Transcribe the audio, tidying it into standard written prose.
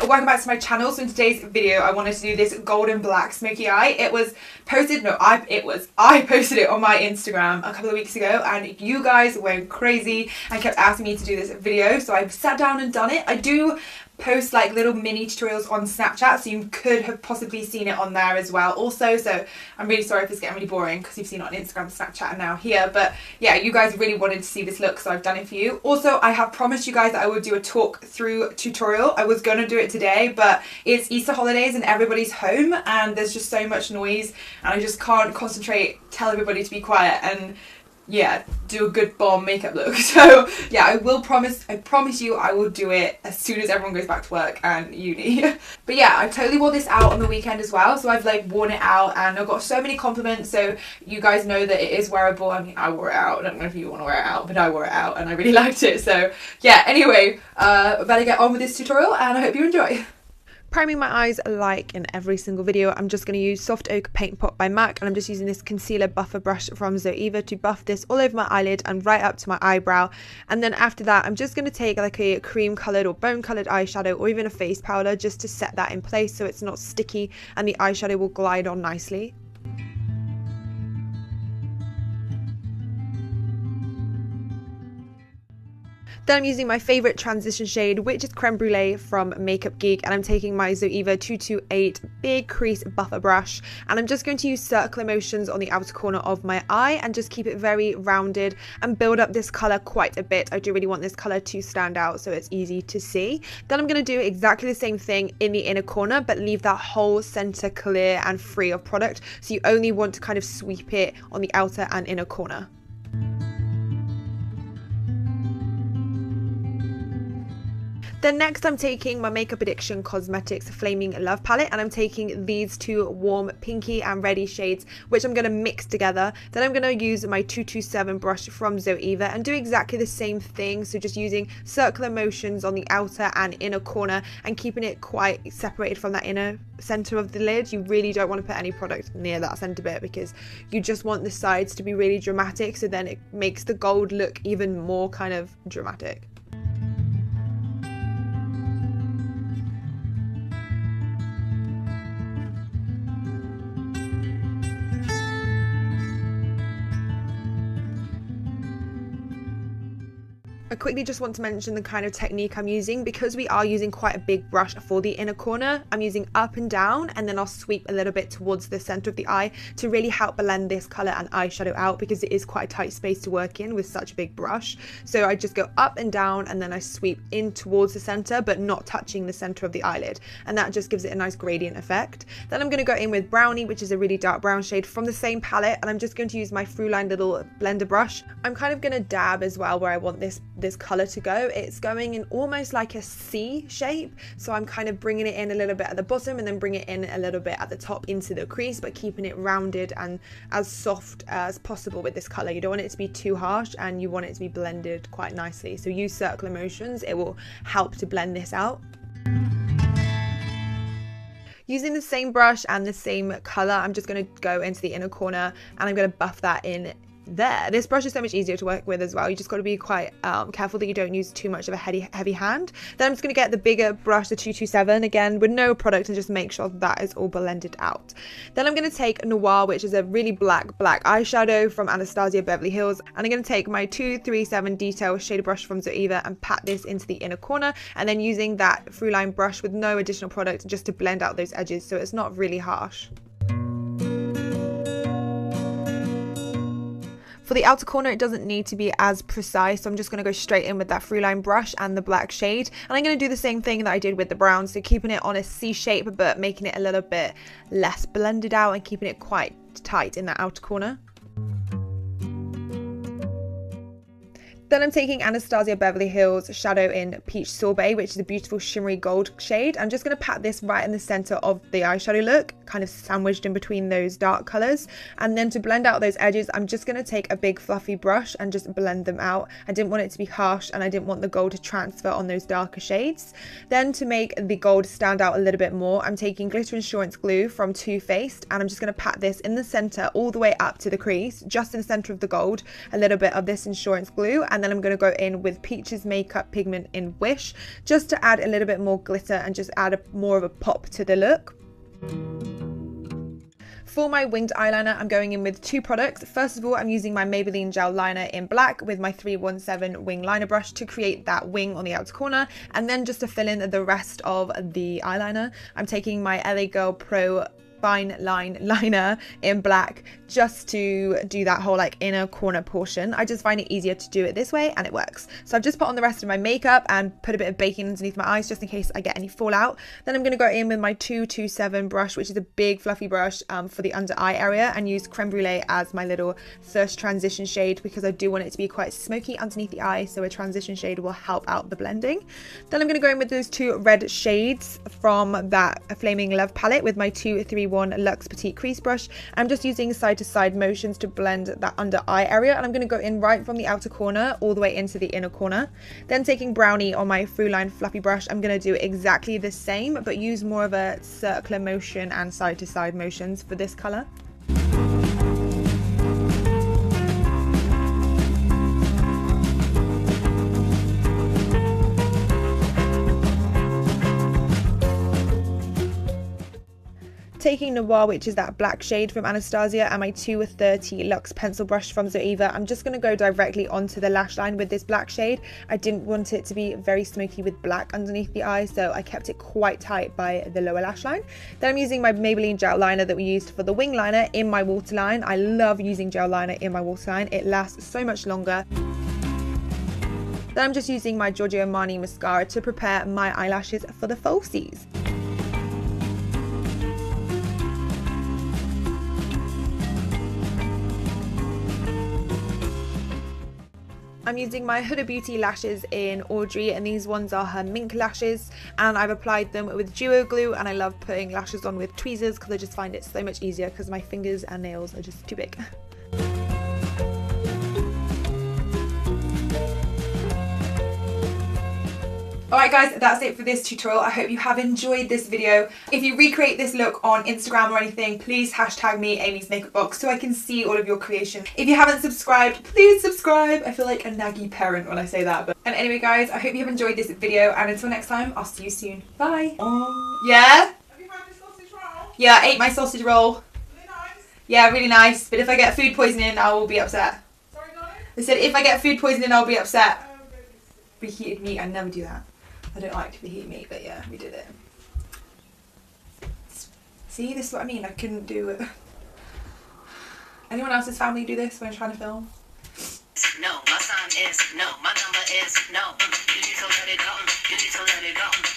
welcome back to my channel. So in today's video I wanted to do this golden black smoky eye. It was posted, no, I posted it on my Instagram a couple of weeks ago and you guys went crazy and kept asking me to do this video, so I've sat down and done it. I do post like little mini tutorials on Snapchat, so you could have possibly seen it on there as well also, so I'm really sorry if it's getting really boring because you've seen it on Instagram, Snapchat and now here, but yeah, you guys really wanted to see this look, so I've done it for you. Also, I have promised you guys that I would do a talk through tutorial. I was gonna do it today, but it's Easter holidays and everybody's home and there's just so much noise and I just can't concentrate, tell everybody to be quiet and yeah, do a good bomb makeup look. So yeah, I promise you I will do it as soon as everyone goes back to work and uni. But yeah, I totally wore this out on the weekend as well, so I've like worn it out and I've got so many compliments, so you guys know that it is wearable. I mean, I wore it out, I don't know if you want to wear it out, but I wore it out and I really liked it. So yeah, anyway, better get on with this tutorial and I hope you enjoy. Priming my eyes, like in every single video, I'm just going to use Soft Oak Paint Pot by MAC, and I'm just using this concealer buffer brush from Zoeva to buff this all over my eyelid and right up to my eyebrow. And then after that, I'm just going to take like a cream coloured or bone coloured eyeshadow or even a face powder just to set that in place so it's not sticky and the eyeshadow will glide on nicely. Then I'm using my favourite transition shade, which is Creme Brulee from Makeup Geek, and I'm taking my Zoeva 228 Big Crease Buffer Brush, and I'm just going to use circular motions on the outer corner of my eye and just keep it very rounded and build up this colour quite a bit. I do really want this colour to stand out so it's easy to see. Then I'm going to do exactly the same thing in the inner corner, but leave that whole centre clear and free of product, so you only want to kind of sweep it on the outer and inner corner. Then next I'm taking my Makeup Addiction Cosmetics Flaming Love palette and I'm taking these two warm pinky and reddy shades which I'm going to mix together. Then I'm going to use my 227 brush from Zoeva and do exactly the same thing, so just using circular motions on the outer and inner corner and keeping it quite separated from that inner center of the lid. You really don't want to put any product near that center bit because you just want the sides to be really dramatic, so then it makes the gold look even more kind of dramatic. I quickly just want to mention the kind of technique I'm using. Because we are using quite a big brush for the inner corner, I'm using up and down and then I'll sweep a little bit towards the center of the eye to really help blend this color and eyeshadow out because it is quite a tight space to work in with such a big brush. So I just go up and down and then I sweep in towards the center but not touching the center of the eyelid, and that just gives it a nice gradient effect. Then I'm going to go in with Brownie, which is a really dark brown shade from the same palette, and I'm just going to use my Fruline little blender brush. I'm kind of going to dab as well where I want this color to go. It's going in almost like a C shape, so I'm kind of bringing it in a little bit at the bottom and then bring it in a little bit at the top into the crease, but keeping it rounded and as soft as possible with this color. You don't want it to be too harsh and you want it to be blended quite nicely, so use circular motions. It will help to blend this out. Using the same brush and the same color, I'm just going to go into the inner corner and I'm going to buff that in there. This brush is so much easier to work with as well. You just got to be quite careful that you don't use too much of a heavy hand. Then I'm just going to get the bigger brush, the 227, again with no product, and just make sure that is all blended out. Then I'm going to take Noir, which is a really black eyeshadow from Anastasia Beverly Hills, and I'm going to take my 237 Detail Shader Brush from Zoeva and pat this into the inner corner, and then using that Fruline brush with no additional product just to blend out those edges so it's not really harsh. For the outer corner, it doesn't need to be as precise, so I'm just going to go straight in with that Fruline brush and the black shade. And I'm going to do the same thing that I did with the brown, so keeping it on a C shape, but making it a little bit less blended out and keeping it quite tight in that outer corner. Then I'm taking Anastasia Beverly Hills Shadow in Peach Sorbet, which is a beautiful shimmery gold shade. I'm just going to pat this right in the center of the eyeshadow look, kind of sandwiched in between those dark colors. And then to blend out those edges, I'm just going to take a big fluffy brush and just blend them out. I didn't want it to be harsh and I didn't want the gold to transfer on those darker shades. Then to make the gold stand out a little bit more, I'm taking Glitter Insurance Glue from Too Faced, and I'm just going to pat this in the center all the way up to the crease, just in the center of the gold, a little bit of this insurance glue, and then I'm going to go in with Peaches Makeup Pigment in Wish, just to add a little bit more glitter and just add more of a pop to the look. For my winged eyeliner, I'm going in with two products. First of all, I'm using my Maybelline gel liner in black with my 317 wing liner brush to create that wing on the outer corner. And then just to fill in the rest of the eyeliner, I'm taking my LA Girl Pro Fine Line liner in black just to do that whole like inner corner portion. I just find it easier to do it this way and it works. So I've just put on the rest of my makeup and put a bit of baking underneath my eyes just in case I get any fallout. Then I'm going to go in with my 227 brush, which is a big fluffy brush for the under eye area, and use Creme Brulee as my little first transition shade because I do want it to be quite smoky underneath the eye, so a transition shade will help out the blending. Then I'm going to go in with those two red shades from that Flaming Love palette with my 231 Luxe Petite Crease brush. I'm just using side to side motions to blend that under eye area, and I'm going to go in right from the outer corner all the way into the inner corner. Then taking Brownie on my Throughline fluffy brush, I'm going to do exactly the same but use more of a circular motion and side to side motions for this colour. Taking Noir, which is that black shade from Anastasia, and my 230 Luxe pencil brush from Zoeva, I'm just going to go directly onto the lash line with this black shade. I didn't want it to be very smoky with black underneath the eye, so I kept it quite tight by the lower lash line. Then I'm using my Maybelline gel liner that we used for the wing liner in my waterline. I love using gel liner in my waterline. It lasts so much longer. Then I'm just using my Giorgio Armani mascara to prepare my eyelashes for the falsies. I'm using my Huda Beauty lashes in Audrey, and these ones are her mink lashes, and I've applied them with duo glue, and I love putting lashes on with tweezers because I just find it so much easier because my fingers and nails are just too big. Alright guys, that's it for this tutorial. I hope you have enjoyed this video. If you recreate this look on Instagram or anything, please hashtag me Amy's Makeup Box so I can see all of your creation. If you haven't subscribed, please subscribe. I feel like a naggy parent when I say that. And anyway guys, I hope you have enjoyed this video, and until next time, I'll see you soon. Bye. Yeah? Have you had the sausage roll? Yeah, I ate my sausage roll. Really nice. Yeah, really nice. But if I get food poisoning, I will be upset. Sorry, darling? I said if I get food poisoning, I'll be upset. Oh, goodness. Reheated meat, I never do that. I don't like to reheat meat, but yeah, we did it. See, this is what I mean. I couldn't do it. Anyone else's family do this when trying to film? No, my sign is no, my number is no. You need to let it go. You need to let it go.